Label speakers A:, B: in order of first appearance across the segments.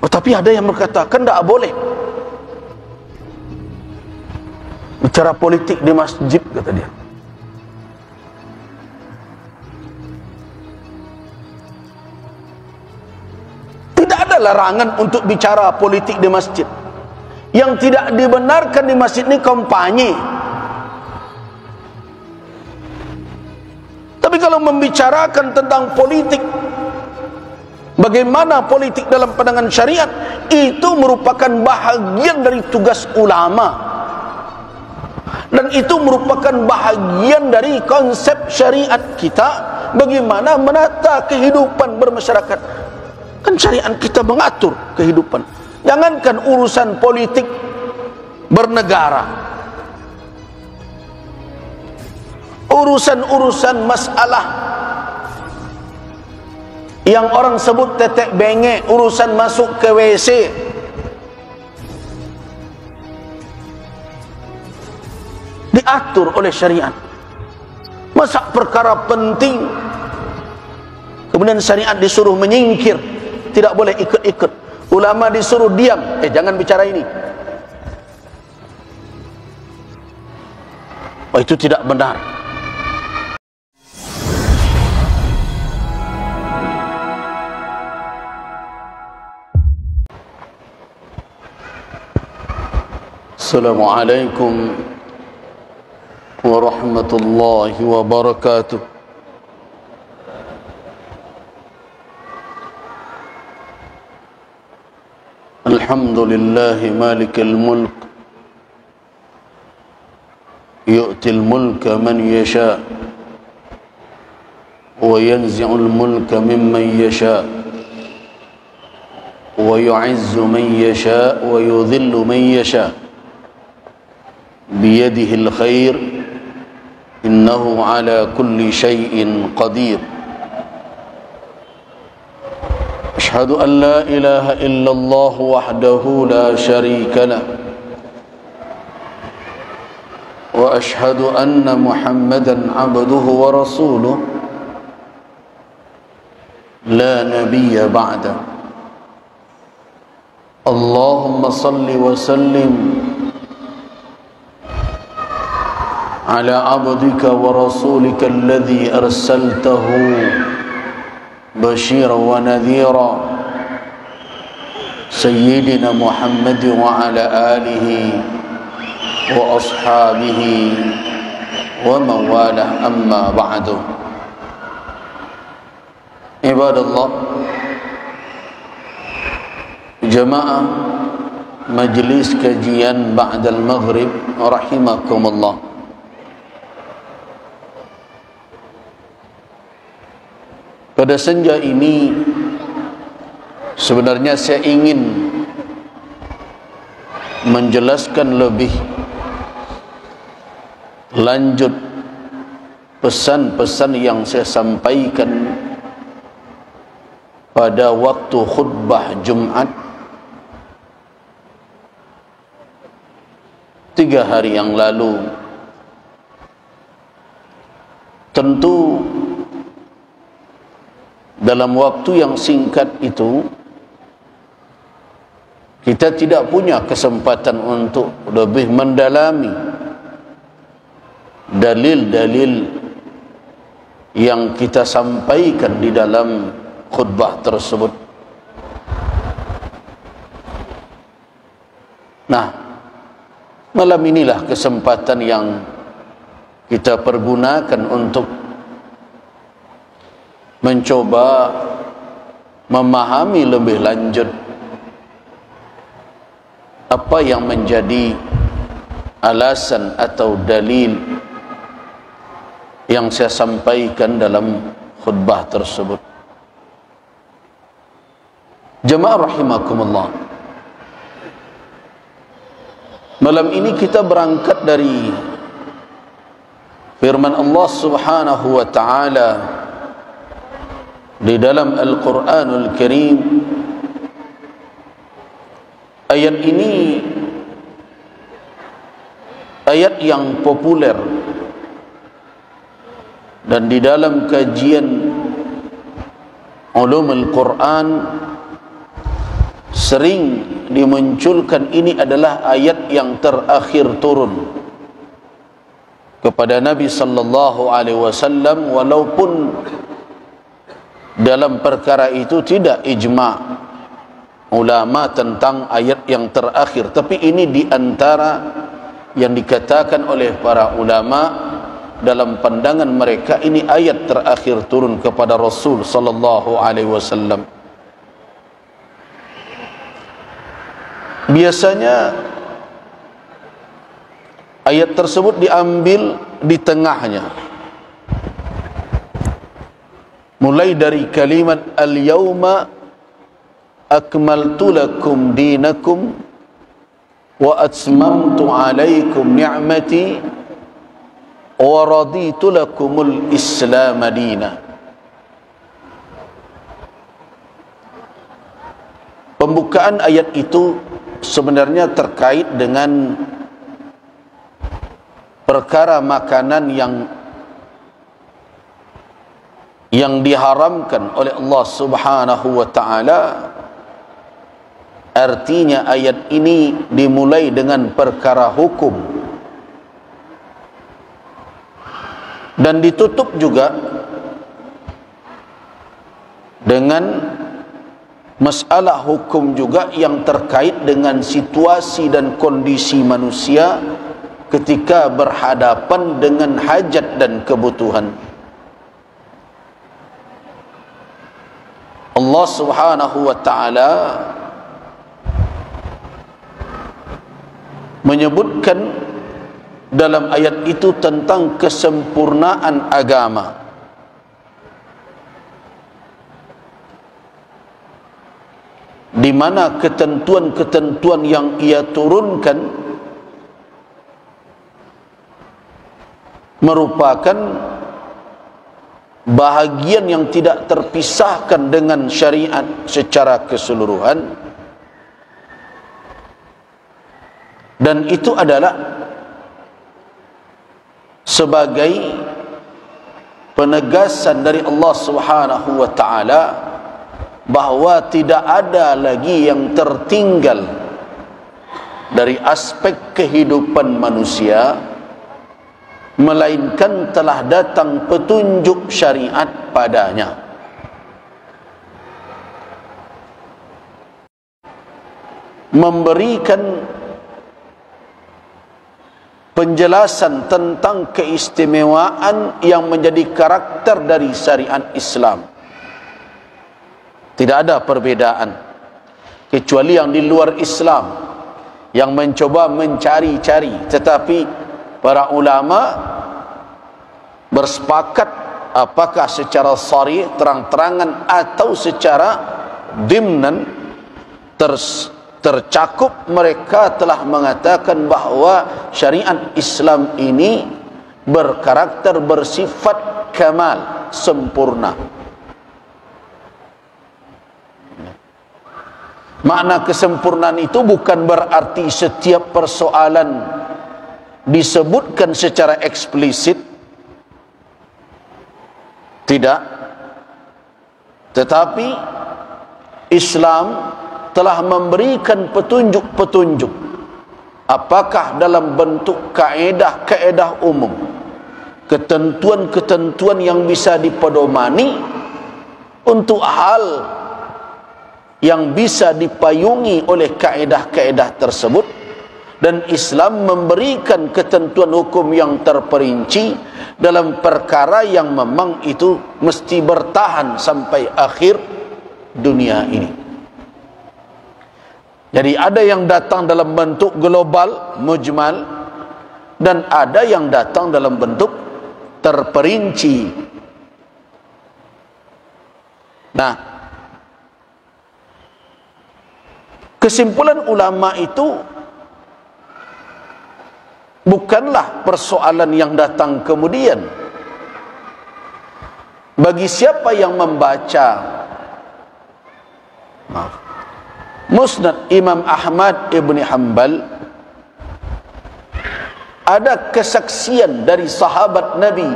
A: Oh, tapi ada yang mengatakan tidak boleh bicara politik di masjid, kata dia. Tidak ada larangan untuk bicara politik di masjid. Yang tidak dibenarkan di masjid ini kampanye. Tapi kalau membicarakan tentang politik, bagaimana politik dalam pandangan syariat, itu merupakan bahagian dari tugas ulama, dan itu merupakan bahagian dari konsep syariat kita, bagaimana menata kehidupan bermasyarakat. Kan syariat kita mengatur kehidupan. Jangankan urusan politik bernegara, urusan-urusan masalah yang orang sebut tetek bengek, urusan masuk ke WC, diatur oleh syariat. Masa perkara penting kemudian syariat disuruh menyingkir, tidak boleh ikut-ikut. Ulama disuruh diam, jangan bicara ini. Oh, itu tidak benar. Assalamualaikum warahmatullahi wabarakatuh. Alhamdulillahi malikil mulk, yu'til mulka man yasha wa yanzi'ul mulka mimman yasha wa yu'izzu man yasha wa yudhillu man yasha biyadihil khair, innahu ala kulli syai'in qadir. Ashhadu an la ilaha illallah wahdahu la sharika lah, wa ashhadu anna Muhammadan abduhu wa rasuluh la nabiyya ba'da. Allahumma salli wa sallim ala abdika wa rasulika alladhi arsaltahu بشيرا ونذيرا سيدنا محمد وعلى آله وأصحابه ومن والاه أما بعد. عباد الله، jamaah majlis kajian ba'dal maghrib rahimakumullah. Pada senja ini sebenarnya saya ingin menjelaskan lebih lanjut pesan-pesan yang saya sampaikan pada waktu khutbah Jumat 3 hari yang lalu. Tentu dalam waktu yang singkat itu kita tidak punya kesempatan untuk lebih mendalami dalil-dalil yang kita sampaikan di dalam khutbah tersebut. Nah, malam inilah kesempatan yang kita pergunakan untuk mencoba memahami lebih lanjut apa yang menjadi alasan atau dalil yang saya sampaikan dalam khutbah tersebut. Jemaah rahimakumullah, malam ini kita berangkat dari firman Allah Subhanahu wa ta'ala di dalam Al-Quranul Karim. Ayat ini ayat yang populer, dan di dalam kajian ulumul Quran sering dimunculkan ini adalah ayat yang terakhir turun kepada Nabi sallallahu alaihi wasallam, walaupun dalam perkara itu tidak ijma' ulama tentang ayat yang terakhir, tapi ini di antara yang dikatakan oleh para ulama dalam pandangan mereka ini ayat terakhir turun kepada Rasul sallallahu alaihi wasallam. Biasanya ayat tersebut diambil di tengahnya, mulai dari kalimat al-yawma akmaltu lakum dinakum wa atmamtu alaikum ni'mati wa raditu lakumul islam madina. Pembukaan ayat itu sebenarnya terkait dengan perkara makanan yang diharamkan oleh Allah Subhanahu wa taala. Artinya ayat ini dimulai dengan perkara hukum dan ditutup juga dengan masalah hukum juga yang terkait dengan situasi dan kondisi manusia ketika berhadapan dengan hajat dan kebutuhan. Allah Subhanahu wa taala menyebutkan dalam ayat itu tentang kesempurnaan agama, di mana ketentuan-ketentuan yang ia turunkan merupakan bahagian yang tidak terpisahkan dengan syariat secara keseluruhan, dan itu adalah sebagai penegasan dari Allah Subhanahu wa taala bahwa tidak ada lagi yang tertinggal dari aspek kehidupan manusia, melainkan telah datang petunjuk syariat padanya. Memberikan penjelasan tentang keistimewaan yang menjadi karakter dari syariat Islam. Tidak ada perbedaan kecuali yang di luar Islam yang mencoba mencari-cari, tetapi para ulama bersepakat apakah secara sharih terang-terangan atau secara dimnan tercakup, mereka telah mengatakan bahwa syariat Islam ini berkarakter bersifat kamal, sempurna. Makna kesempurnaan itu bukan berarti setiap persoalan disebutkan secara eksplisit, tidak, tetapi Islam telah memberikan petunjuk-petunjuk, apakah dalam bentuk kaedah-kaedah umum, ketentuan-ketentuan yang bisa dipedomani untuk hal yang bisa dipayungi oleh kaedah-kaedah tersebut, dan Islam memberikan ketentuan hukum yang terperinci dalam perkara yang memang itu mesti bertahan sampai akhir dunia ini. Jadi ada yang datang dalam bentuk global, mujmal, dan ada yang datang dalam bentuk terperinci. Nah, kesimpulan ulama itu bukanlah persoalan yang datang kemudian. Bagi siapa yang membaca Musnad Imam Ahmad ibn Hanbal, ada kesaksian dari sahabat Nabi,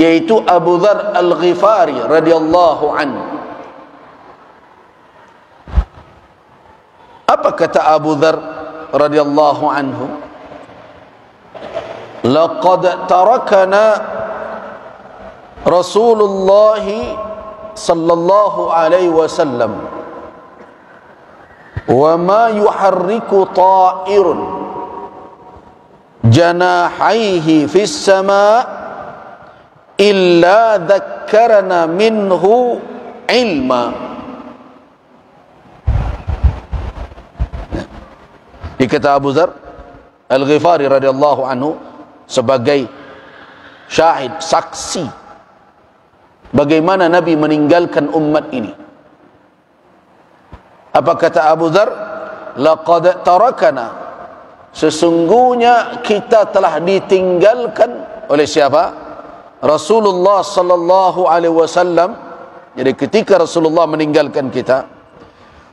A: yaitu Abu Dzar Al-Ghifari radhiyallahu anhu. Apa kata Abu Dzar radhiyallahu anhu? Laqad tarakana Rasulullah sallallahu alaihi wasallam wa ma yuharriku ta'irun janahaihi fis sama' illa dzakkarana minhu ilma. Dikata Abu Dzar Al-Ghifari radhiyallahu anhu sebagai syahid, saksi bagaimana Nabi meninggalkan umat ini. Apa kata Abu Dzar? Laqad tarakana, sesungguhnya kita telah ditinggalkan oleh siapa? Rasulullah sallallahu alaihi wasallam. Jadi ketika Rasulullah meninggalkan kita,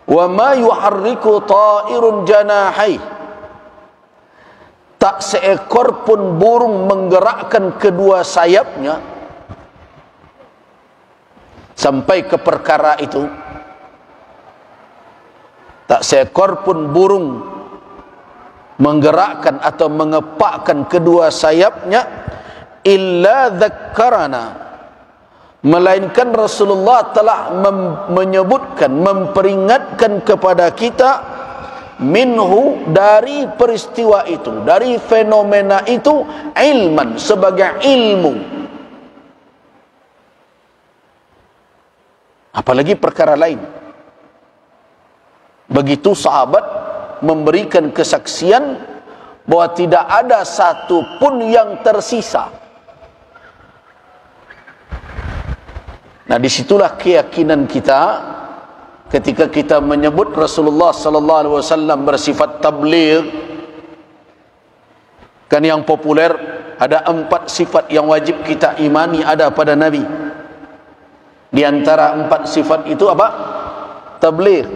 A: wa ma yuharriku ta'irun janahai, tak seekor pun burung menggerakkan kedua sayapnya. Sampai ke perkara itu, tak seekor pun burung menggerakkan atau mengepakkan kedua sayapnya, illa dzakkarana, melainkan Rasulullah telah menyebutkan, memperingatkan kepada kita, minhu, dari peristiwa itu, dari fenomena itu, ilman, sebagai ilmu. Apalagi perkara lain. Begitu sahabat memberikan kesaksian bahwa tidak ada satu pun yang tersisa. Nah, disitulah keyakinan kita ketika kita menyebut Rasulullah sallallahu alaihi wasallam bersifat tabligh. Kan yang populer ada 4 sifat yang wajib kita imani ada pada Nabi. Di antara 4 sifat itu apa? Tabligh.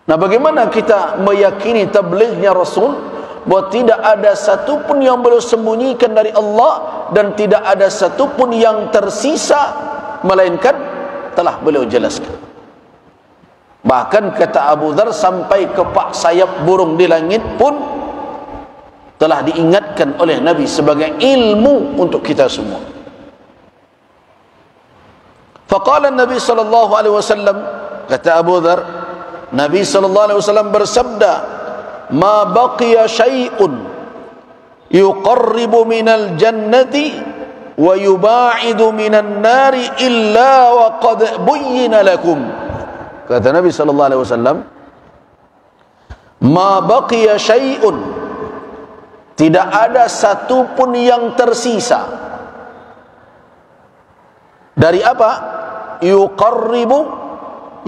A: Nah, bagaimana kita meyakini tablighnya Rasul, bahwa tidak ada satu pun yang beliau sembunyikan dari Allah dan tidak ada satu pun yang tersisa melainkan telah beliau jelaskan. Bahkan kata Abu Dzar, sampai kepak sayap burung di langit pun telah diingatkan oleh Nabi sebagai ilmu untuk kita semua. Faqala Nabi sallallahu alaihi wasallam, kata Abu Dzar, Nabi sallallahu alaihi wasallam bersabda, ma baqiya syai'un yuqarribu minal jannati wa yuba'idu minan nari illa wa qad buyyina lakum. Kata Nabi sallallahu alaihi wasallam, ma baqiya syai'un, tidak ada satu pun yang tersisa dari apa? Yuqarribu,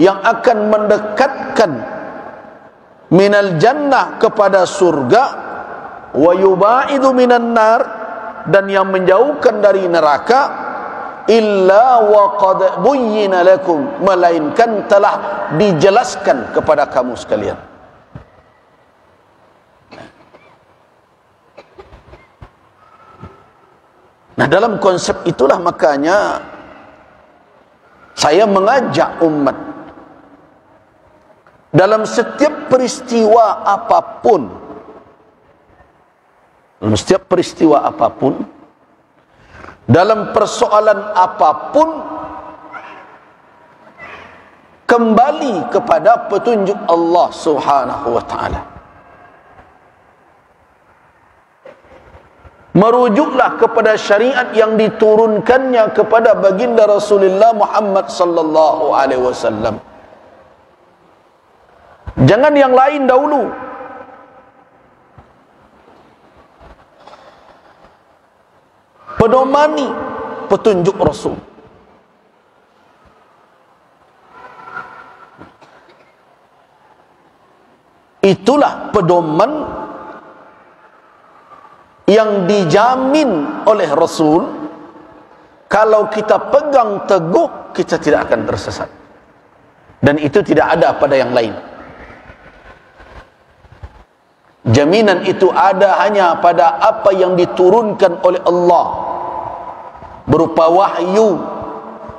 A: yang akan mendekatkan, minal jannah, kepada surga, wa yubaidu minan nar, dan yang menjauhkan dari neraka, illa wa qad buyyina lakum, melainkan telah dijelaskan kepada kamu sekalian. Nah, dalam konsep itulah makanya saya mengajak umat, dalam setiap peristiwa apapun, dalam setiap peristiwa apapun, dalam persoalan apapun, kembali kepada petunjuk Allah Subhanahu wa ta'ala. Merujuklah kepada syariat yang diturunkannya kepada baginda Rasulullah Muhammad sallallahu alaihi wasallam. Jangan yang lain dahulu. Pedomani petunjuk Rasul. Itulah pedoman yang dijamin oleh Rasul. Kalau kita pegang teguh, kita tidak akan tersesat. Dan itu tidak ada pada yang lain. Jaminan itu ada hanya pada apa yang diturunkan oleh Allah berupa wahyu,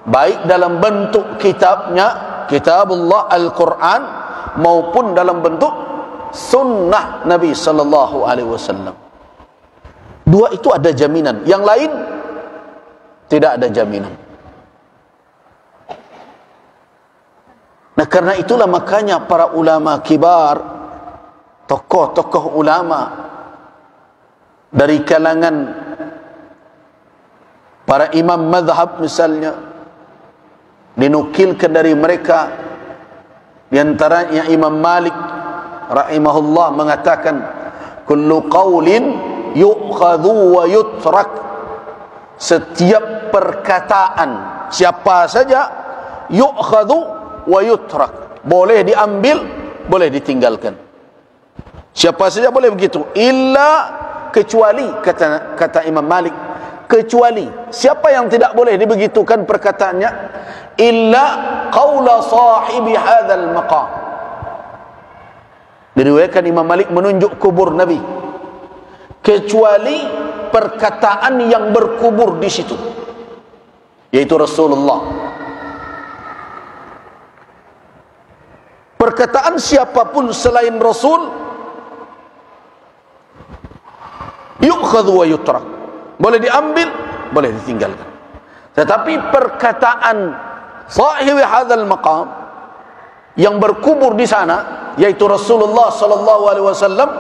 A: baik dalam bentuk kitabnya kitabullah Al-Quran maupun dalam bentuk sunnah Nabi sallallahu alaihi wasallam. Dua itu ada jaminan, yang lain tidak ada jaminan. Nah, karena itulah makanya para ulama kibar, tokoh-tokoh ulama dari kalangan para imam mazhab misalnya, dinukilkan dari mereka, di antaranya Imam Malik rahimahullah mengatakan, kullu qaulin yu'khadhu wa yutrak, setiap perkataan siapa saja yu'khadhu wa yutrak, boleh diambil, boleh ditinggalkan. Siapa saja boleh begitu, illa, kecuali, kata Imam Malik, kecuali siapa yang tidak boleh dibegitukan perkataannya, illa qaula sahibi hadzal maqam. Diriwayatkan Imam Malik menunjuk kubur Nabi, kecuali perkataan yang berkubur di situ, yaitu Rasulullah. Perkataan siapapun selain Rasul yu'khadhu wa yutrak, boleh diambil, boleh ditinggalkan. Tetapi perkataan sahibi hadzal maqam yang berkubur di sana, yaitu Rasulullah sallallahu alaihi wasallam,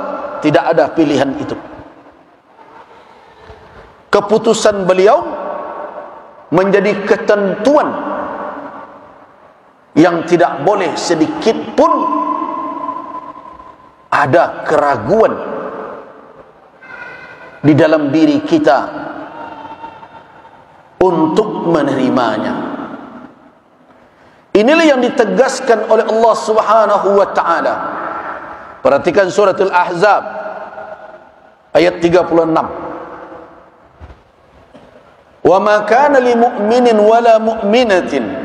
A: tidak ada pilihan itu. Keputusan beliau menjadi ketentuan yang tidak boleh sedikit pun ada keraguan di dalam diri kita untuk menerimanya. Inilah yang ditegaskan oleh Allah Subhanahu wa taala. Perhatikan surat Al-Ahzab ayat 36. Wa ma kana lil mu'minin wala mu'minatin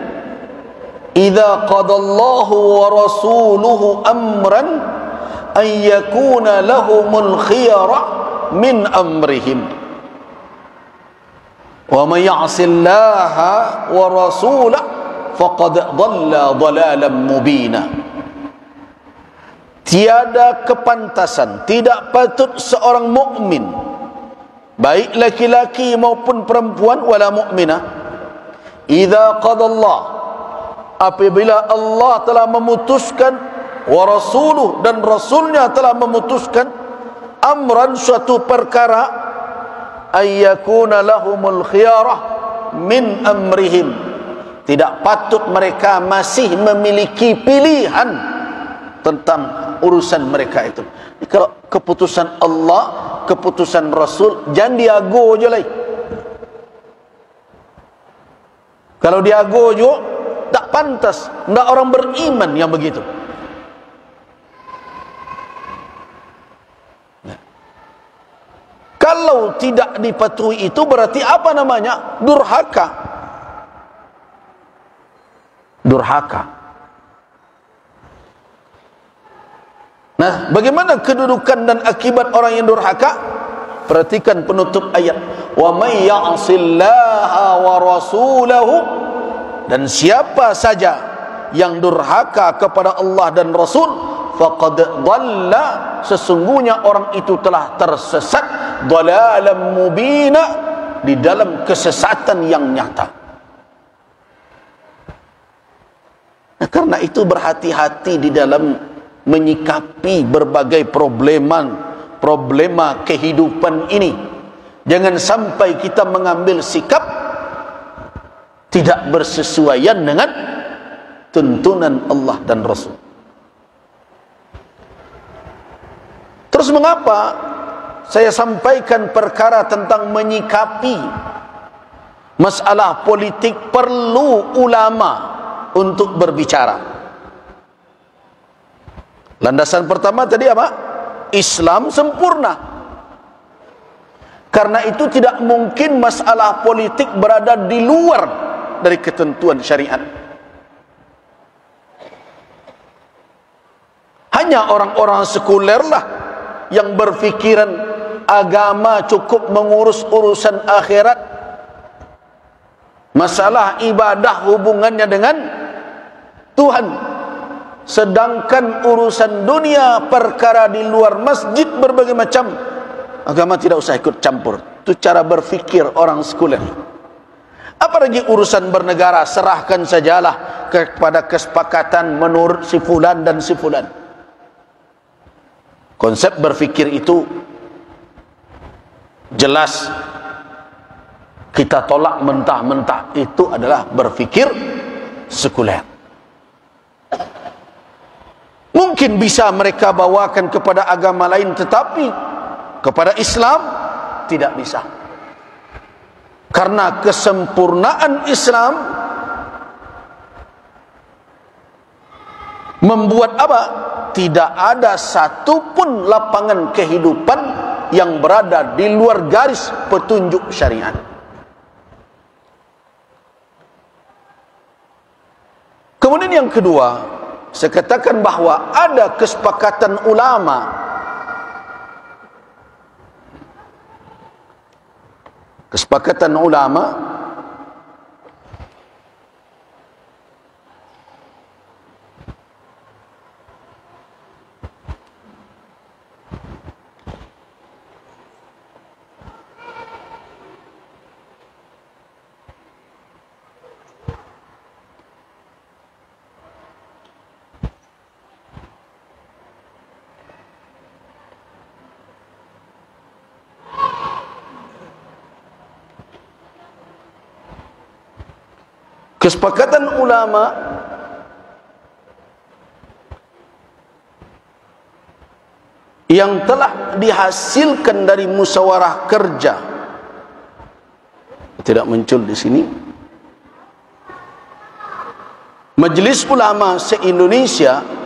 A: idza qada Allahu wa rasuluhu amran an yakuna lahumul khiyara min amrihim wa may ya'sillaha wa rasulahu faqad dhalla dhalalan mubina. Tiada kepantasan, tidak patut seorang mukmin, baik laki-laki maupun perempuan, wala mukminah, idza qadallah, apabila Allah telah memutuskan, wa rasuluh, dan rasulnya telah memutuskan, amran, suatu perkara, ayyakuna lahumul khiyarah min amrihim, tidak patut mereka masih memiliki pilihan tentang urusan mereka itu. Kalau keputusan Allah, keputusan Rasul, jangan diago je lah. Kalau diago je, tak pantas, tak orang beriman yang begitu. Kalau tidak dipatuhi itu berarti apa namanya? Durhaka. Durhaka. Nah, bagaimana kedudukan dan akibat orang yang durhaka? Perhatikan penutup ayat. Wa may ya'sillaha wa rasulahu, dan siapa saja yang durhaka kepada Allah dan Rasul, faqad dhalla, sesungguhnya orang itu telah tersesat, dhalalan mubina, di dalam kesesatan yang nyata. Nah, karena itu berhati-hati di dalam menyikapi berbagai problema kehidupan ini. Jangan sampai kita mengambil sikap tidak bersesuaian dengan tuntunan Allah dan Rasul. Terus mengapa saya sampaikan perkara tentang menyikapi masalah politik perlu ulama untuk berbicara? Landasan pertama tadi apa? Islam sempurna. Karena itu tidak mungkin masalah politik berada di luar dari ketentuan syariat. Hanya orang-orang sekulerlah yang berfikiran agama cukup mengurus urusan akhirat. Masalah ibadah hubungannya dengan Tuhan, sedangkan urusan dunia, perkara di luar masjid berbagai macam, agama tidak usah ikut campur. Itu cara berfikir orang sekuler. Apalagi urusan bernegara, serahkan sajalah kepada kesepakatan menurut si fulan dan si fulan. Konsep berfikir itu jelas kita tolak mentah-mentah. Itu adalah berfikir sekuler. Mungkin bisa mereka bawakan kepada agama lain, tetapi kepada Islam tidak bisa. Karena kesempurnaan Islam membuat apa? Tidak ada satupun lapangan kehidupan yang berada di luar garis petunjuk syariat. Kemudian yang kedua, saya katakan bahawa ada kesepakatan ulama. Kesepakatan ulama yang telah dihasilkan dari musyawarah kerja tidak muncul di sini. Majelis Ulama se-Indonesia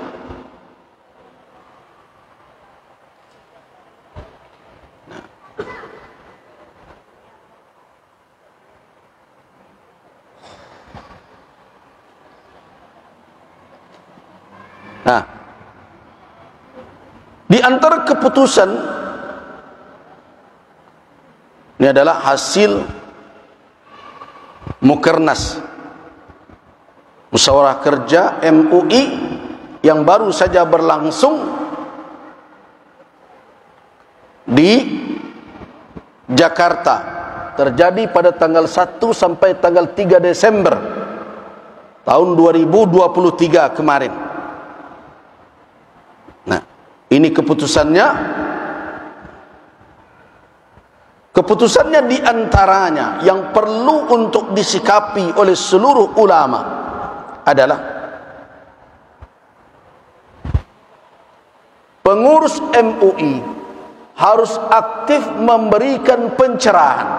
A: di antara keputusan ini adalah hasil Mukernas musyawarah kerja MUI yang baru saja berlangsung di Jakarta, terjadi pada tanggal 1 sampai tanggal 3 Desember tahun 2023 kemarin. Ini keputusannya. Keputusannya diantaranya yang perlu untuk disikapi oleh seluruh ulama adalah pengurus MUI harus aktif memberikan pencerahan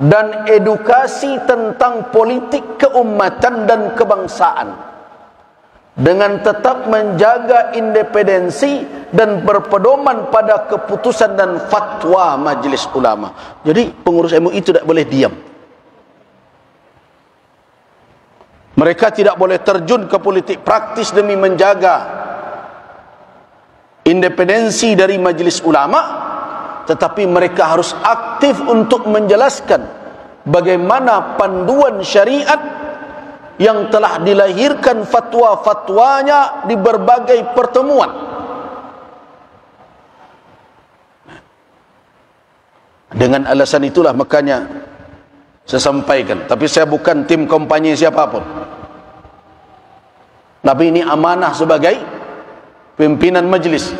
A: dan edukasi tentang politik keumatan dan kebangsaan, dengan tetap menjaga independensi dan berpedoman pada keputusan dan fatwa Majelis Ulama. Jadi pengurus MUI itu tidak boleh diam. Mereka tidak boleh terjun ke politik praktis demi menjaga independensi dari Majelis Ulama, tetapi mereka harus aktif untuk menjelaskan bagaimana panduan syariat yang telah dilahirkan fatwa-fatwanya di berbagai pertemuan. Dengan alasan itulah makanya saya sampaikan, tapi saya bukan tim kampanye siapapun, tapi ini amanah sebagai pimpinan majelis.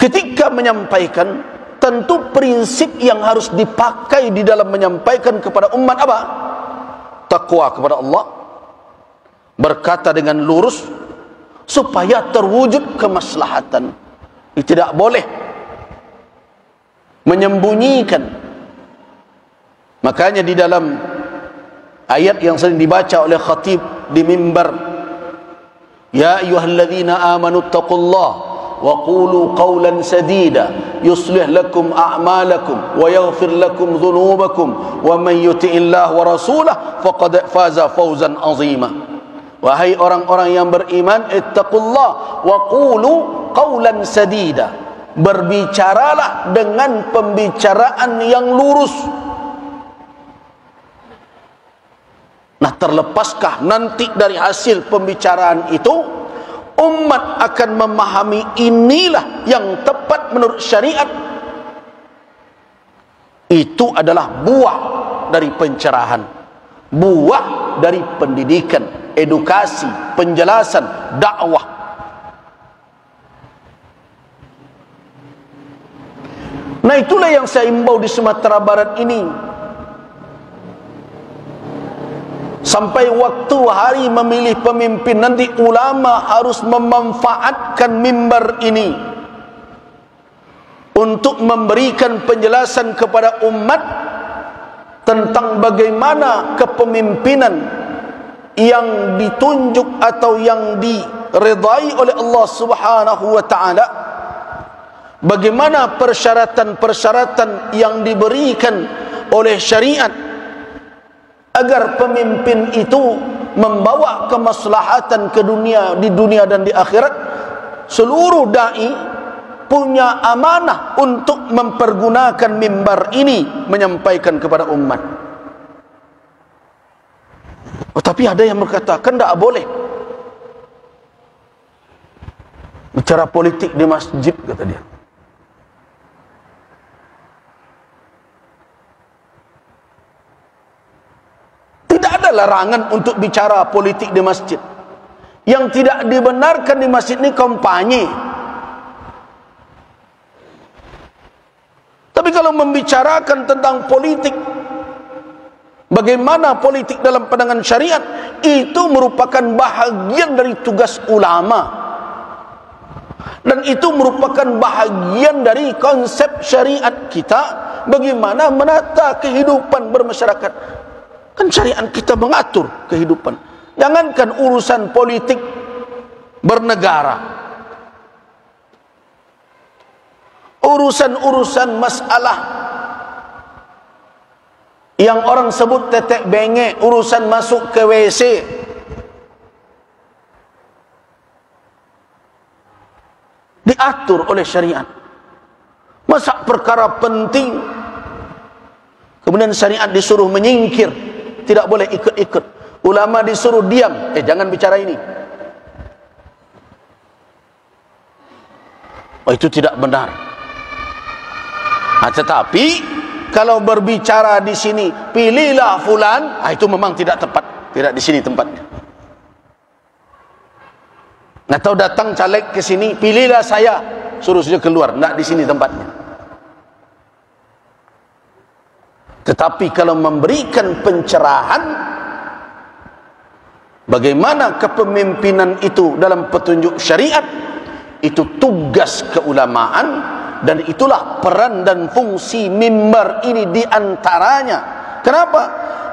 A: Ketika menyampaikan, tentu prinsip yang harus dipakai di dalam menyampaikan kepada umat apa? Takwa kepada Allah, berkata dengan lurus supaya terwujud kemaslahatan. Tidak boleh menyembunyikan. Makanya di dalam ayat yang sering dibaca oleh khatib di mimbar, ya ayyuhalladzina amanu taqullaha wa qulu qawlan sadida yuslih lakum a'malakum wa yaghfir lakum dhunubakum wa man yuti'illah wa rasulahu faqad faza fawzan azima. Wahai orang-orang yang beriman, ittaqullah wa qulu qawlan sadida, berbicaralah dengan pembicaraan yang lurus. Nah, terlepaskah nanti dari hasil pembicaraan itu umat akan memahami inilah yang tepat menurut syariat? Itu adalah buah dari pencerahan, buah dari pendidikan, edukasi, penjelasan, dakwah. Nah, itulah yang saya imbau di Sumatera Barat ini. Sampai waktu hari memilih pemimpin nanti, ulama harus memanfaatkan mimbar ini untuk memberikan penjelasan kepada umat tentang bagaimana kepemimpinan yang ditunjuk atau yang diredai oleh Allah Subhanahu wa ta'ala. Bagaimana persyaratan-persyaratan yang diberikan oleh syariat agar pemimpin itu membawa kemaslahatan ke dunia, di dunia dan di akhirat. Seluruh dai punya amanah untuk mempergunakan mimbar ini menyampaikan kepada umat. Oh, tapi ada yang berkata, kan tak boleh bicara politik di masjid, kata dia. Tidak ada larangan untuk bicara politik di masjid. Yang tidak dibenarkan di masjid ini kampanye. Tapi kalau membicarakan tentang politik, bagaimana politik dalam pandangan syariat, itu merupakan bahagian dari tugas ulama. Dan itu merupakan bahagian dari konsep syariat kita, bagaimana menata kehidupan bermasyarakat. Kan syariat kita mengatur kehidupan. Jangankan urusan politik bernegara, urusan-urusan masalah yang orang sebut tetek bengek, urusan masuk ke WC, diatur oleh syariat. Masa perkara penting kemudian syariat disuruh menyingkir, tidak boleh ikut-ikut. Ulama disuruh diam, jangan bicara ini. Oh, itu tidak benar. Nah, tetapi kalau berbicara di sini, pilihlah fulan, itu memang tidak tepat, tidak di sini tempatnya. Atau datang caleg ke sini, pilihlah saya, suruh saja keluar, tidak di sini tempatnya. Tetapi kalau memberikan pencerahan bagaimana kepemimpinan itu dalam petunjuk syariat, itu tugas keulamaan, dan itulah peran dan fungsi mimbar ini diantaranya. Kenapa?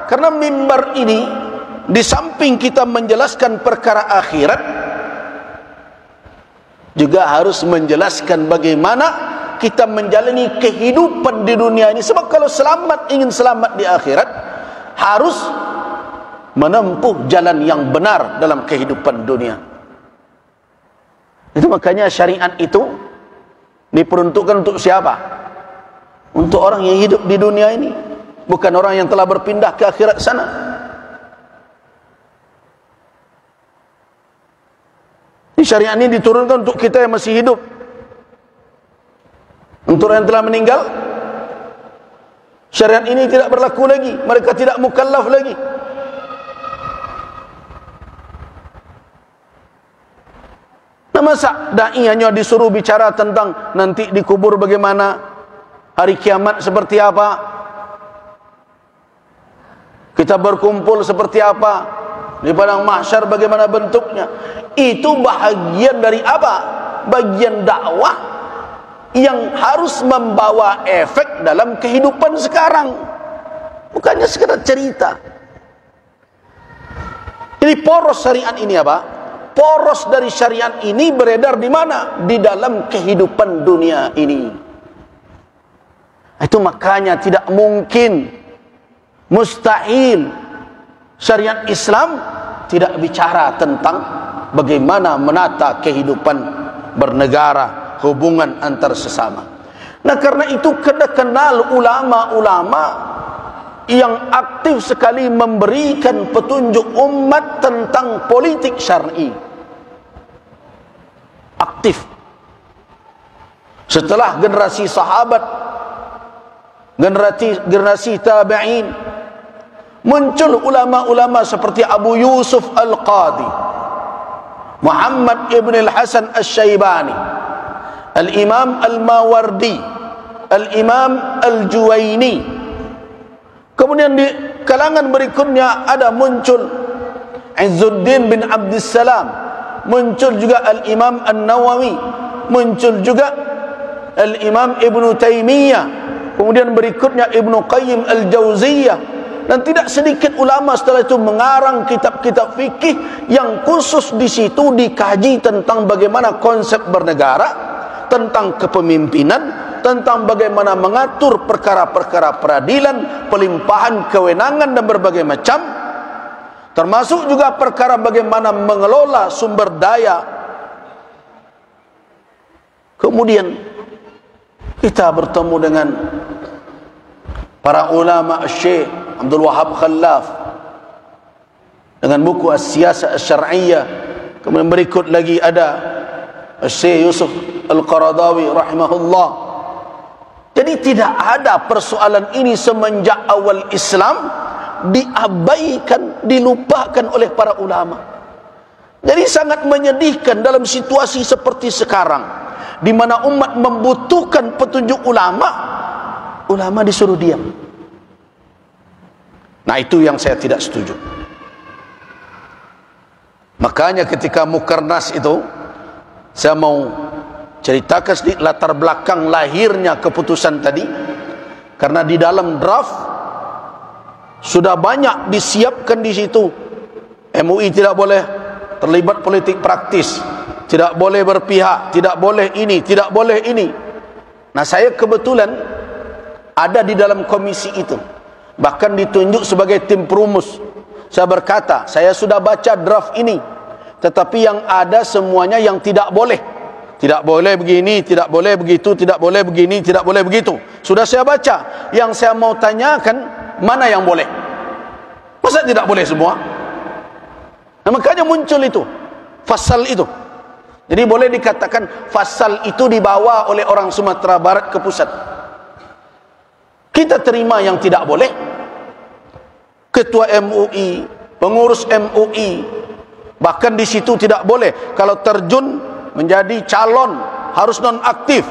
A: Karena mimbar ini di samping kita menjelaskan perkara akhirat, juga harus menjelaskan bagaimana kita menjalani kehidupan di dunia ini. Sebab kalau ingin selamat di akhirat, harus menempuh jalan yang benar dalam kehidupan dunia. Itu makanya syariat itu diperuntukkan untuk siapa? Untuk orang yang hidup di dunia ini, bukan orang yang telah berpindah ke akhirat sana. Syariat ini diturunkan untuk kita yang masih hidup. Untuk orang yang telah meninggal, syariat ini tidak berlaku lagi. Mereka tidak mukallaf lagi. Nah, masa dai hanya disuruh bicara tentang nanti dikubur bagaimana, hari kiamat seperti apa, kita berkumpul seperti apa, di padang mahsyar bagaimana bentuknya. Itu bahagian dari apa? Bagian dakwah yang harus membawa efek dalam kehidupan sekarang, bukannya sekedar cerita. Ini poros syariat ini apa? Poros dari syariat ini beredar di mana? Di dalam kehidupan dunia ini. Itu makanya tidak mungkin, mustahil syariat Islam tidak bicara tentang bagaimana menata kehidupan bernegara, hubungan antar sesama. Nah, karena itu kena kenal ulama-ulama yang aktif sekali memberikan petunjuk umat tentang politik syar'i. Aktif. Setelah generasi sahabat, generasi tabi'in, muncul ulama-ulama seperti Abu Yusuf Al-Qadi, Muhammad ibn al-Hasan al-Shaybani, Al-Imam Al-Mawardi, Al-Imam Al-Juwaini. Kemudian di kalangan berikutnya ada muncul Izzuddin bin Abdussalam, muncul juga Al-Imam An-Nawawi, muncul juga Al-Imam Ibn Taymiyah, kemudian berikutnya Ibn Qayyim Al-Jauziyah, dan tidak sedikit ulama setelah itu mengarang kitab-kitab fikih yang khusus di situ dikaji tentang bagaimana konsep bernegara, tentang kepemimpinan, tentang bagaimana mengatur perkara-perkara peradilan, pelimpahan kewenangan dan berbagai macam, termasuk juga perkara bagaimana mengelola sumber daya. Kemudian kita bertemu dengan para ulama Syekh Abdul Wahab Khallaf dengan buku As-Siyasah Asy-Syar'iyyah. Kemudian berikut lagi ada Syekh Yusuf Al-Qaradawi rahimahullah. Jadi tidak ada persoalan ini semenjak awal Islam diabaikan, dilupakan oleh para ulama. Jadi sangat menyedihkan dalam situasi seperti sekarang, di mana umat membutuhkan petunjuk ulama, ulama disuruh diam. Nah, itu yang saya tidak setuju. Makanya ketika Mukernas itu, saya mau ceritakan sedikit latar belakang lahirnya keputusan tadi. Karena di dalam draft sudah banyak disiapkan di situ. MUI tidak boleh terlibat politik praktis, tidak boleh berpihak, tidak boleh ini, tidak boleh ini. Nah, saya kebetulan ada di dalam komisi itu, bahkan ditunjuk sebagai tim perumus. Saya berkata, saya sudah baca draft ini, tetapi yang ada semuanya yang tidak boleh. Tidak boleh begini, tidak boleh begitu, tidak boleh begini, tidak boleh begitu. Sudah saya baca. Yang saya mau tanyakan, mana yang boleh? Masa tidak boleh semua? Nah, makanya muncul itu fasal itu. Jadi boleh dikatakan fasal itu dibawa oleh orang Sumatera Barat ke pusat. Kita terima yang tidak boleh. Ketua MUI, pengurus MUI, bahkan di situ tidak boleh kalau terjun menjadi calon harus nonaktif,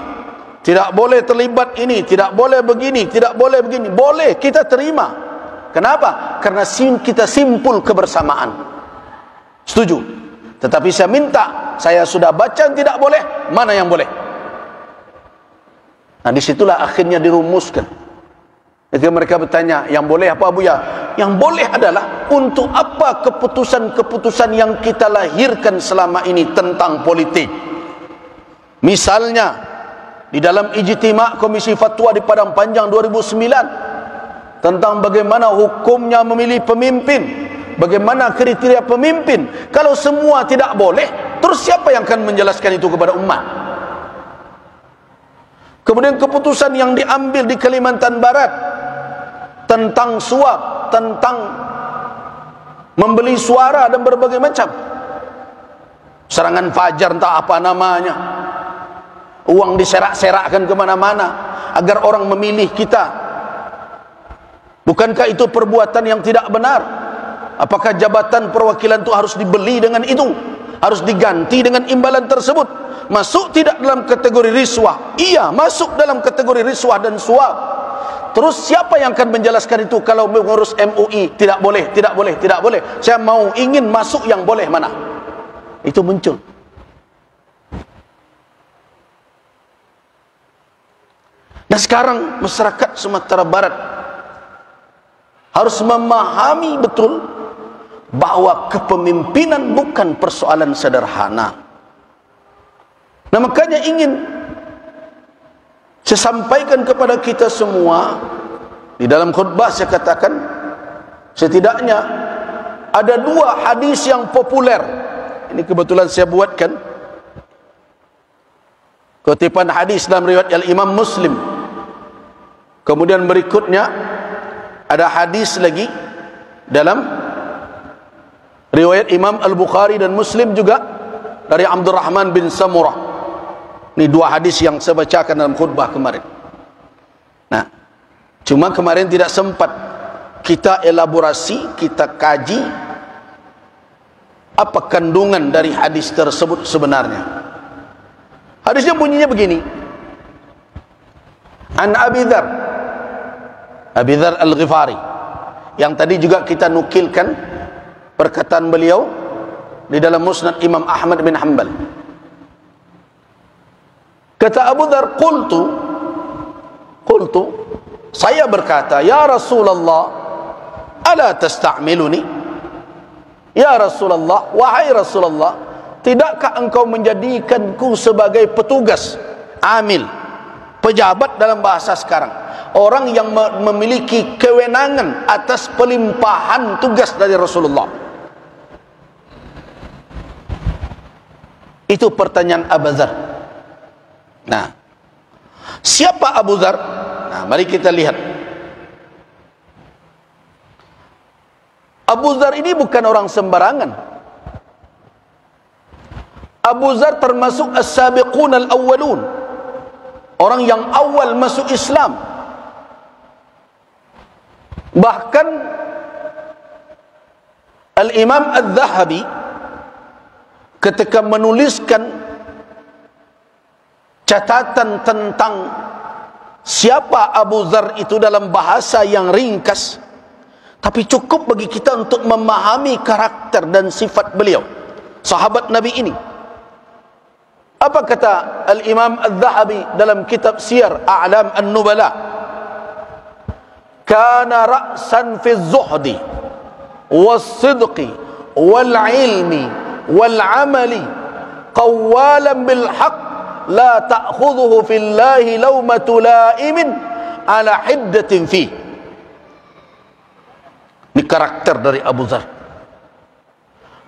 A: tidak boleh terlibat ini, tidak boleh begini, tidak boleh begini. Boleh, kita terima. Kenapa? Karena kita simpul kebersamaan. Setuju. Tetapi saya minta, saya sudah baca tidak boleh, mana yang boleh? Nah, disitulah akhirnya dirumuskan. Jadi mereka bertanya, yang boleh apa Buya? Yang boleh adalah untuk apa keputusan-keputusan yang kita lahirkan selama ini tentang politik. Misalnya di dalam ijtima' Komisi Fatwa di Padang Panjang 2009 tentang bagaimana hukumnya memilih pemimpin, bagaimana kriteria pemimpin. Kalau semua tidak boleh, terus siapa yang akan menjelaskan itu kepada umat? Kemudian keputusan yang diambil di Kalimantan Barat tentang suap, tentang membeli suara dan berbagai macam, serangan fajar entah apa namanya, uang diserak-serakkan kemana-mana agar orang memilih kita. Bukankah itu perbuatan yang tidak benar? Apakah jabatan perwakilan itu harus dibeli dengan itu? Harus diganti dengan imbalan tersebut? Masuk tidak dalam kategori riswah? Iya, masuk dalam kategori riswah dan suap. Terus siapa yang akan menjelaskan itu kalau mengurus MUI? Tidak boleh, tidak boleh, tidak boleh. Saya mau ingin masuk yang boleh mana? Itu muncul. Nah, sekarang masyarakat Sumatera Barat harus memahami betul bahwa kepemimpinan bukan persoalan sederhana. Nah, makanya ingin saya sampaikan kepada kita semua. Di dalam khutbah saya katakan, setidaknya ada 2 hadis yang populer. Ini kebetulan saya buatkan. Kutipan hadis dalam riwayat Al-Imam Muslim. Kemudian berikutnya ada hadis lagi dalam riwayat Imam Al-Bukhari dan Muslim juga dari Abdurrahman bin Samurah. Ini dua hadis yang saya bacakan dalam khutbah kemarin. Nah, cuma kemarin tidak sempat kita elaborasi, kita kaji apa kandungan dari hadis tersebut sebenarnya. Hadisnya bunyinya begini. An Abi Dzar Al-Ghifari, yang tadi juga kita nukilkan perkataan beliau di dalam Musnad Imam Ahmad bin Hanbal. Kata Abu Dzar, qultu, saya berkata, ya Rasulullah, ala tasta'miluni? Ya Rasulullah, wahai Rasulullah, tidakkah engkau menjadikanku sebagai petugas, amil, pejabat dalam bahasa sekarang, orang yang memiliki kewenangan atas pelimpahan tugas dari Rasulullah? Itu pertanyaan Abu Dzar. Nah, siapa Abu Dzar? Nah, mari kita lihat. Abu Dzar ini bukan orang sembarangan. Abu Dzar termasuk as-sabiqun al-awwalun, orang yang awal masuk Islam. Bahkan Al-Imam Al-Zahabi ketika menuliskan catatan tentang siapa Abu Dzar itu dalam bahasa yang ringkas, tapi cukup bagi kita untuk memahami karakter dan sifat beliau, sahabat Nabi ini. Apa kata Al-Imam Al-Zahabi dalam kitab Siyar A'lam An-Nubala? Kana ra'san fi az-zuhdi was-sidqi wal-'ilmi wal-'amali qawwalan bil-haqq la ta'khudhuhu fillahi lawmatu la'imin ala hiddatin fi. Ini karakter dari Abu Dzar.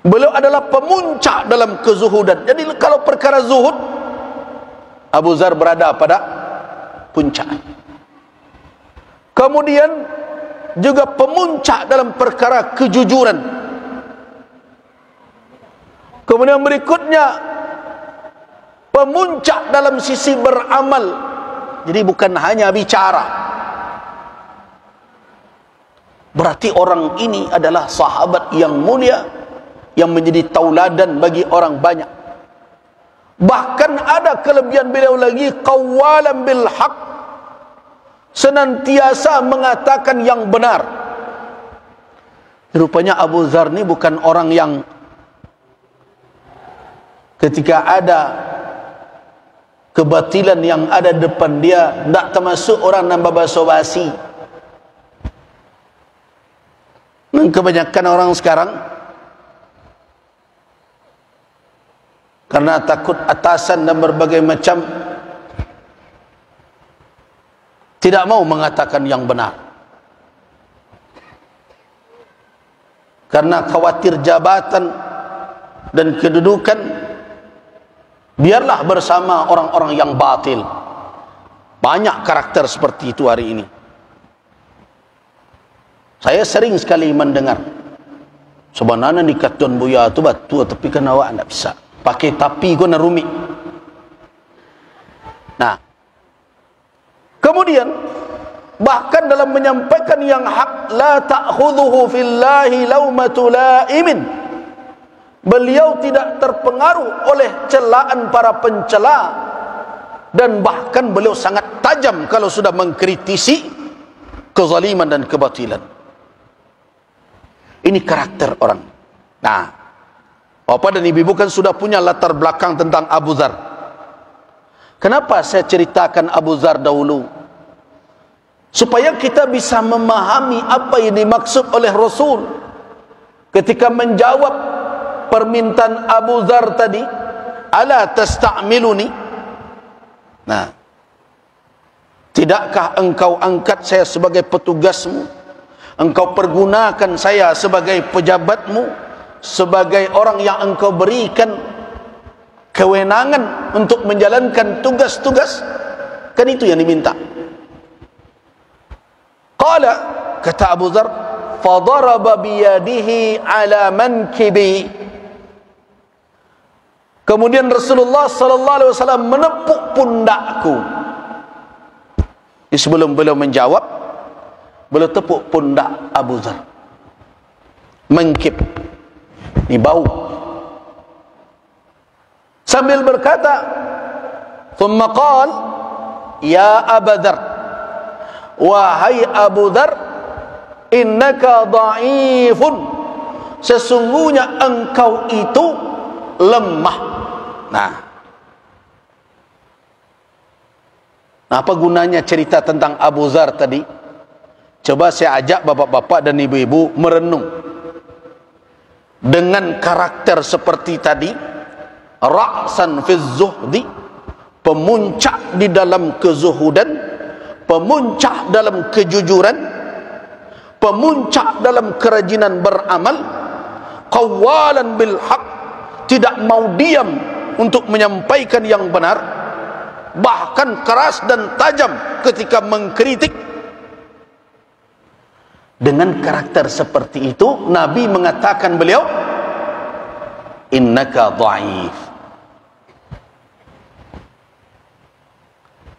A: Beliau adalah pemuncak dalam kezuhudan. Jadi kalau perkara zuhud, Abu Dzar berada pada puncak. Kemudian juga pemuncak dalam perkara kejujuran. Kemudian berikutnya pemuncak dalam sisi beramal. Jadi bukan hanya bicara. Berarti orang ini adalah sahabat yang mulia, yang menjadi tauladan bagi orang banyak. Bahkan ada kelebihan beliau lagi, qawwalan bil haq, senantiasa mengatakan yang benar. Rupanya Abu Dzar ini bukan orang yang ketika ada kebatilan yang ada depan dia, tidak termasuk orang nambah basa-basi. Kebanyakan orang sekarang karena takut atasan dan berbagai macam, tidak mau mengatakan yang benar, karena khawatir jabatan dan kedudukan. Biarlah bersama orang-orang yang batil. Banyak karakter seperti itu hari ini. Saya sering sekali mendengar, sebenarnya nikah Tuan Buya itu batu, tapi kan awak tidak bisa pakai tapi kau nak rumit. Nah, kemudian bahkan dalam menyampaikan yang hak, la ta'khudhuhu fillahi laumatu la'imin, beliau tidak terpengaruh oleh celaan para pencela, dan bahkan beliau sangat tajam kalau sudah mengkritisi kezaliman dan kebatilan. Ini karakter orang. Nah, Bapak dan Ibu kan sudah punya latar belakang tentang Abu Dzar. Kenapa saya ceritakan Abu Dzar dahulu? Supaya kita bisa memahami apa yang dimaksud oleh Rasul ketika menjawab permintaan Abu Dzar tadi, ala tasta'miluni? Nah, tidakkah engkau angkat saya sebagai petugasmu? Engkau pergunakan saya sebagai pejabatmu, sebagai orang yang engkau berikan kewenangan untuk menjalankan tugas-tugas, kan itu yang diminta. Qala, kata Abu Dzar, fadaraba biyadihi ala mankibi. Kemudian Rasulullah sallallahu alaihi wasallam menepuk pundakku. Sebelum beliau menjawab, beliau tepuk pundak Abu Dzar. Mengkip di bau. Sambil berkata, thumma qala, ya Abu Dzar, wahai Abu Dzar, innaka dha'ifun, sesungguhnya engkau itu lemah. Nah, apa gunanya cerita tentang Abu Dzar tadi? Coba saya ajak bapak-bapak dan ibu-ibu merenung. Dengan karakter seperti tadi, ra'san fi zuhdi, pemuncak di dalam kezuhudan, pemuncak dalam kejujuran, pemuncak dalam kerajinan beramal, qawalan bil haq, tidak mau diam untuk menyampaikan yang benar, bahkan keras dan tajam ketika mengkritik. Dengan karakter seperti itu, Nabi mengatakan beliau, innaka dha'if.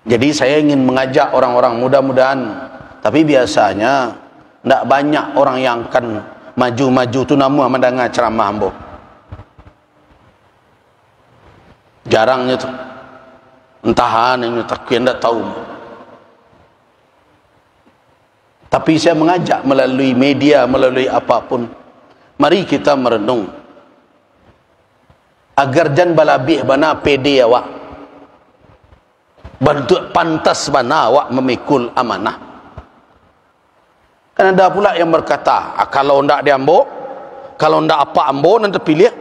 A: Jadi saya ingin mengajak orang-orang, mudah-mudahan, tapi biasanya tidak banyak orang yang akan maju-maju tu nama mendengar ceramah ambo. Jarangnya tu. Entahan yang takkan tak tahu. Tapi saya mengajak melalui media, melalui apapun, mari kita merenung agar jan balabih bana pede awak, bentuk pantas bana awak memikul amanah. Kan ada pula yang berkata, kalau ndak dia ambo, kalau ndak apa ambo nanti pilih.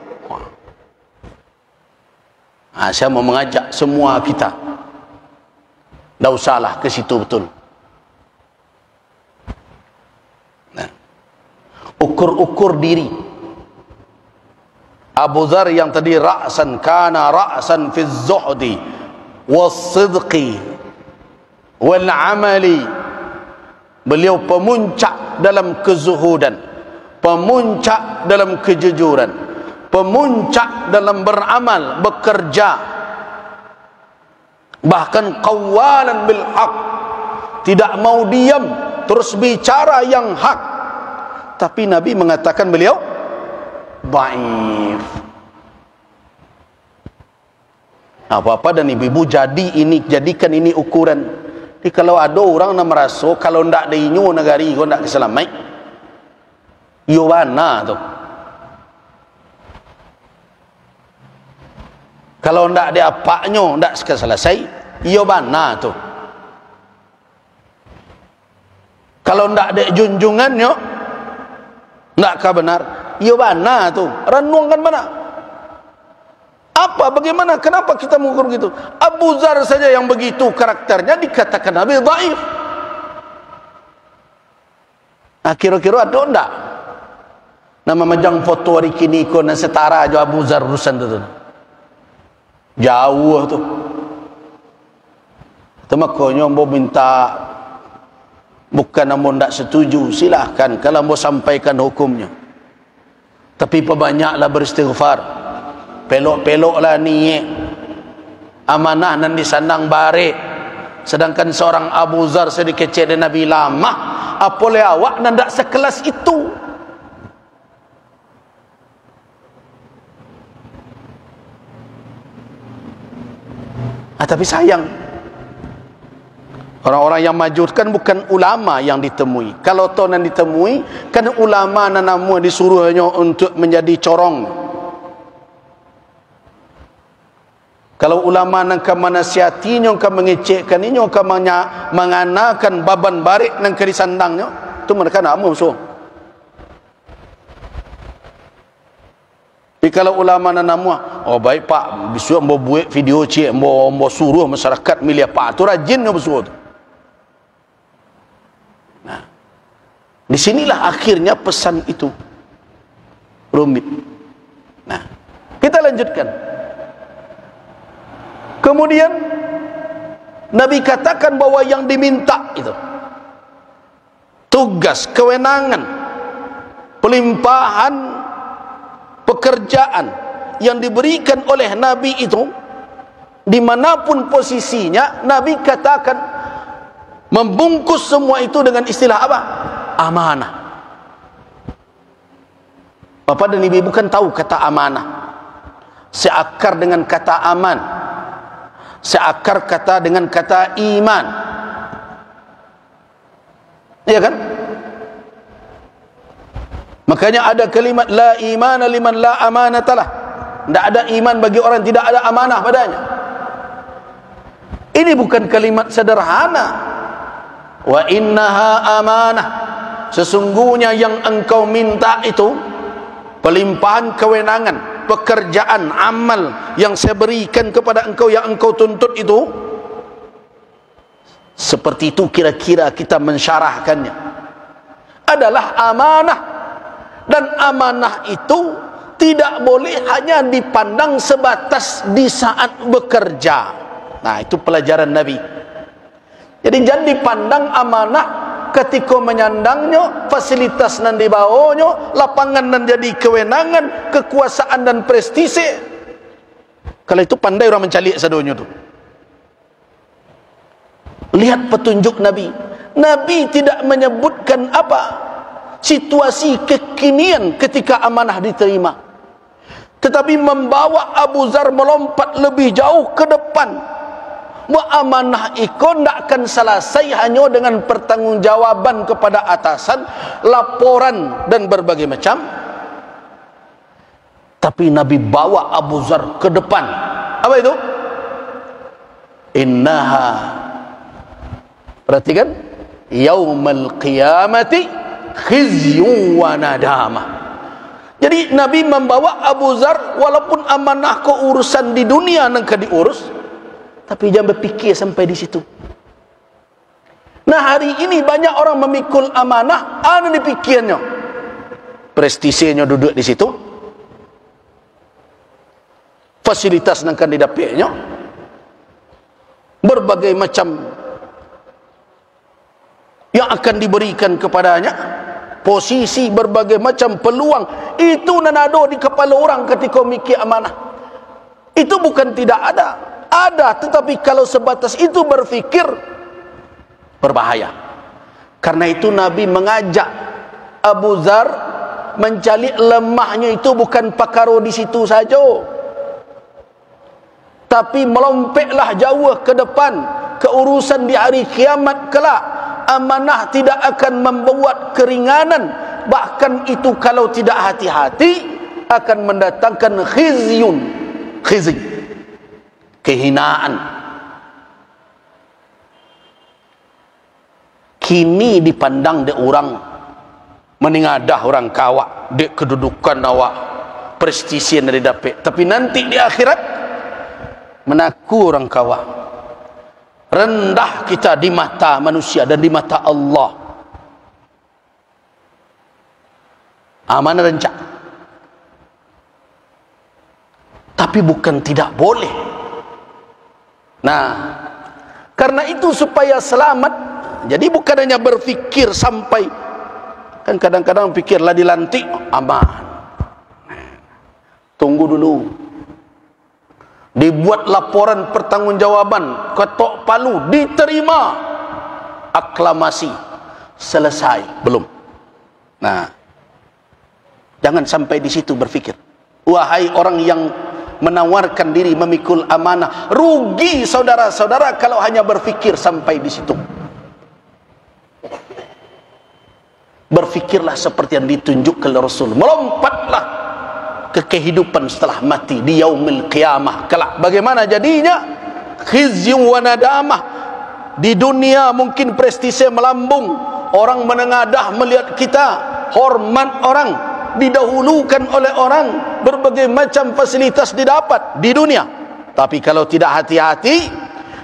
A: Saya mau mengajak semua kita, ndak usahlah ke situ betul. Ukur-ukur diri. Abu Dzar yang tadi ra'san, kana ra'san fi zuhdi was-sidqi wal-amali, beliau pemuncak dalam kezuhudan, pemuncak dalam kejujuran, pemuncak dalam beramal, bekerja, bahkan qawalan bil haq, tidak mau diam, terus bicara yang hak. Tapi Nabi mengatakan beliau dhaif. Apa-apa dan ibu-ibu jadikan ini ukuran. Jadi kalau ada orang nak merasa kalau ndak ada inyo negari kau ndak keselamai, yo mana tu? Kalau ndak ada apanya ndak selesai, yo mana tu? Kalau ndak ada junjungannya, ndakkah benar? Ya mana tu? Renungkan mana? Apa? Bagaimana? Kenapa kita mengukur begitu? Abu Dzar saja yang begitu karakternya dikatakan Nabi dhaif. Nah, kira-kira ada enggak? Nama majang foto hari kini ko na setara aja Abu Dzar urusan tu. Jauh tu. Itu makanya mau minta, bukan ambo ndak setuju, silahkan kalau ambo sampaikan hukumnya. Tapi perbanyaklah beristighfar. Pelok-peloklah niat. Amanah nan disandang bare. Sedangkan seorang Abu Dzar sedikit cek dan Nabi lama, apole awak nan ndak sekelas itu. Tapi sayang, orang-orang yang maju kan bukan ulama yang ditemui. Kalau toh yang ditemui, kan ulama nanamu disuruh hanya untuk menjadi corong. Kalau ulama nang kamanasiati nyo ka mengecekkan inyo ka menganakan baban barik nang kerisandangnya, tu mereka nak musuh. Jadi kalau ulama nanamu, oh baik pak, besok mau buat video cik, mau suruh masyarakat milih pak, tu rajin nyo besok. Nah, disinilah akhirnya pesan itu rumit. Nah, kita lanjutkan. Kemudian Nabi katakan bahwa yang diminta itu tugas, kewenangan, pelimpahan pekerjaan yang diberikan oleh Nabi itu, dimanapun posisinya, Nabi katakan membungkus semua itu dengan istilah apa? Amanah. Bapak dan Ibu kan tahu kata amanah, seakar dengan kata aman, seakar kata dengan kata iman, iya kan? Makanya ada kalimat la imana liman la amanatalah. Tidak ada iman bagi orang yang tidak ada amanah padanya. Ini bukan kalimat sederhana. Wa innaha amanah. Sesungguhnya yang engkau minta itu pelimpahan kewenangan, pekerjaan, amal yang saya berikan kepada engkau, yang engkau tuntut itu. Seperti itu kira-kira kita mensyarahkannya. Adalah amanah. Dan amanah itu tidak boleh hanya dipandang sebatas di saat bekerja. Nah, itu pelajaran Nabi. Jadi jangan dipandang amanah ketika menyandangnya, fasilitas nan dibawanya, lapangan nan jadi kewenangan, kekuasaan dan prestise. Kalau itu pandai orang mencalik sadonya tu. Lihat petunjuk Nabi. Nabi tidak menyebutkan apa situasi kekinian ketika amanah diterima, tetapi membawa Abu Zar melompat lebih jauh ke depan. Amanah itu tidak akan selesai hanya dengan pertanggungjawaban kepada atasan, laporan dan berbagai macam, tapi Nabi bawa Abu Zar ke depan. Apa itu? Innaha, perhatikan, yaumal qiyamati khizyun wa nadamah. Jadi Nabi membawa Abu Zar, walaupun amanah keurusan di dunia nang diurus, tapi jangan berfikir sampai di situ. Nah, hari ini banyak orang memikul amanah, ada dipikirnya prestisenya duduk di situ, fasilitas nang didapatnya, berbagai macam yang akan diberikan kepadanya, posisi, berbagai macam peluang. Itu nanado di kepala orang ketika mikir amanah. Itu bukan tidak ada, ada, tetapi kalau sebatas itu berfikir, berbahaya. Karena itu Nabi mengajak Abu Zar mencari lemahnya itu bukan perkara di situ saja, tapi melompatlah jauh ke depan, keurusan di hari kiamat kelak. Amanah tidak akan membuat keringanan, bahkan itu kalau tidak hati-hati akan mendatangkan khizyun, khizy, kehinaan. Kini dipandang de orang meningadah orang kawak, de kedudukan awak, prestisi yang didapat, tapi nanti di akhirat menaku orang kawak. Rendah kita di mata manusia dan di mata Allah. Amanah rencak. Tapi bukan tidak boleh. Nah, karena itu supaya selamat, jadi bukan hanya berfikir sampai, kan kadang-kadang pikirlah dilantik aman. Tunggu dulu. Dibuat laporan pertanggungjawaban, ketok palu, diterima, aklamasi, selesai, belum. Nah, jangan sampai di situ berfikir. Wahai orang yang menawarkan diri memikul amanah, rugi saudara-saudara kalau hanya berfikir sampai di situ. Berfikirlah seperti yang ditunjukkan oleh Rasul, melompatlah ke kehidupan setelah mati di yaumil qiyamah kelak. Bagaimana jadinya? Khizyun wa nadamah. Di dunia mungkin prestise melambung, orang menengadah melihat kita, hormat orang, didahulukan oleh orang, berbagai macam fasilitas didapat di dunia. Tapi kalau tidak hati-hati,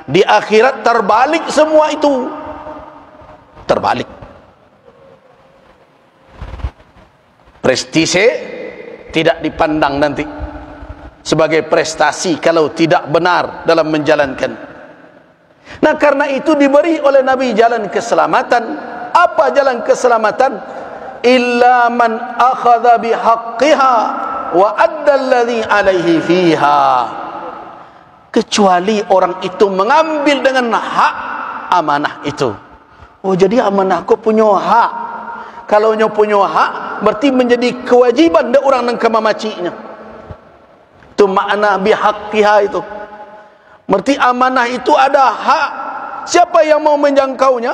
A: di akhirat terbalik semua itu. Terbalik. Prestise tidak dipandang nanti, sebagai prestasi kalau tidak benar dalam menjalankan. Nah, karena itu diberi oleh Nabi jalan keselamatan. Apa jalan keselamatan? Illa man akhadha bihaqqiha wa adda alladhi alaihi fiha. Kecuali orang itu mengambil dengan hak amanah itu. Oh, jadi amanah kau punya hak. Kalau nyo punya hak, berarti menjadi kewajiban dah orang nang kemamacinya. Itu makna bihaqqiha itu. Berarti amanah itu ada hak. Siapa yang mau menjangkaunya,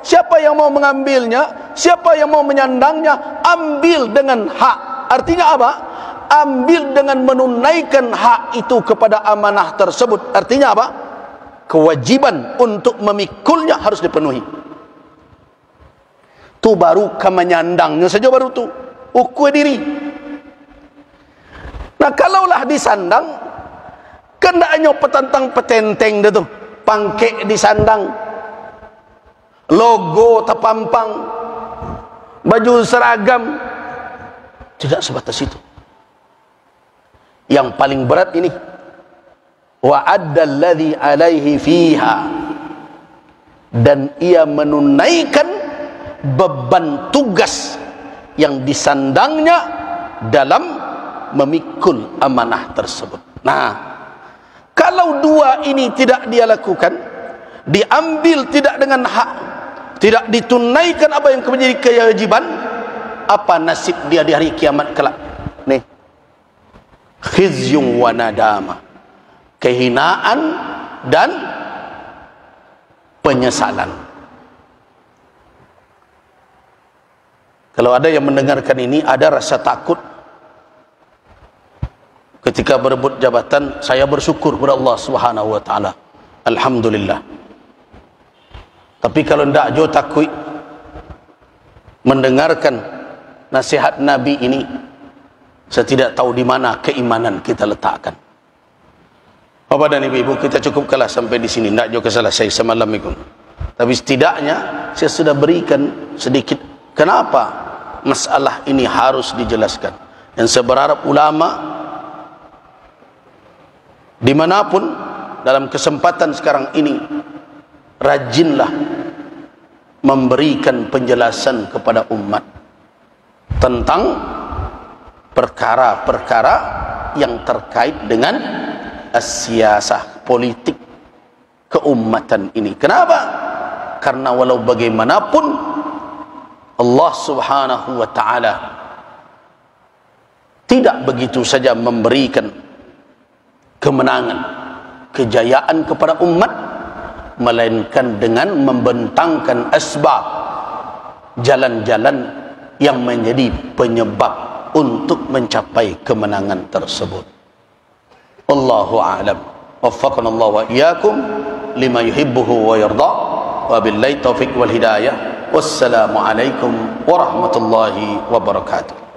A: siapa yang mau mengambilnya, siapa yang mau menyandangnya, ambil dengan hak. Artinya apa? Ambil dengan menunaikan hak itu kepada amanah tersebut. Artinya apa? Kewajiban untuk memikulnya harus dipenuhi. Tu baru menyandangnya saja baru tu ukur diri. Nah, kalaulah disandang, kendaknya petantang petenteng dah tu, pangkek disandang, logo terpampang, baju seragam, tidak sebatas itu. Yang paling berat ini, wa addal ladzi alaihi fiha, dan ia menunaikan beban tugas yang disandangnya dalam memikul amanah tersebut. Nah, kalau dua ini tidak dia lakukan, diambil tidak dengan hak, tidak ditunaikan apa yang menjadi kewajiban, apa nasib dia di hari kiamat kelak? Nih, khizyun wa nadama, kehinaan dan penyesalan. Kalau ada yang mendengarkan ini ada rasa takut ketika berebut jabatan, saya bersyukur kepada Allah Subhanahu wa taala. Alhamdulillah. Tapi kalau ndak jo takut mendengarkan nasihat Nabi ini, saya tidak tahu di mana keimanan kita letakkan. Bapak dan Ibu, kita cukupkanlah sampai di sini. Ndak jo keselesai semalam itu. Tapi setidaknya saya sudah berikan sedikit kenapa masalah ini harus dijelaskan. Dan saya berharap ulama dimanapun dalam kesempatan sekarang ini rajinlah memberikan penjelasan kepada umat tentang perkara-perkara yang terkait dengan siasah politik keumatan ini. Kenapa? Karena walau bagaimanapun Allah Subhanahu wa ta'ala tidak begitu saja memberikan kemenangan, kejayaan kepada umat, melainkan dengan membentangkan asbab, jalan-jalan yang menjadi penyebab untuk mencapai kemenangan tersebut. Wallahu a'lam. Waffaqana Allah wa iyyakum lima yuhibbuhu wa yarda. Wa billahi taufiq wal hidayah. Wassalamu alaikum warahmatullahi wabarakatuh.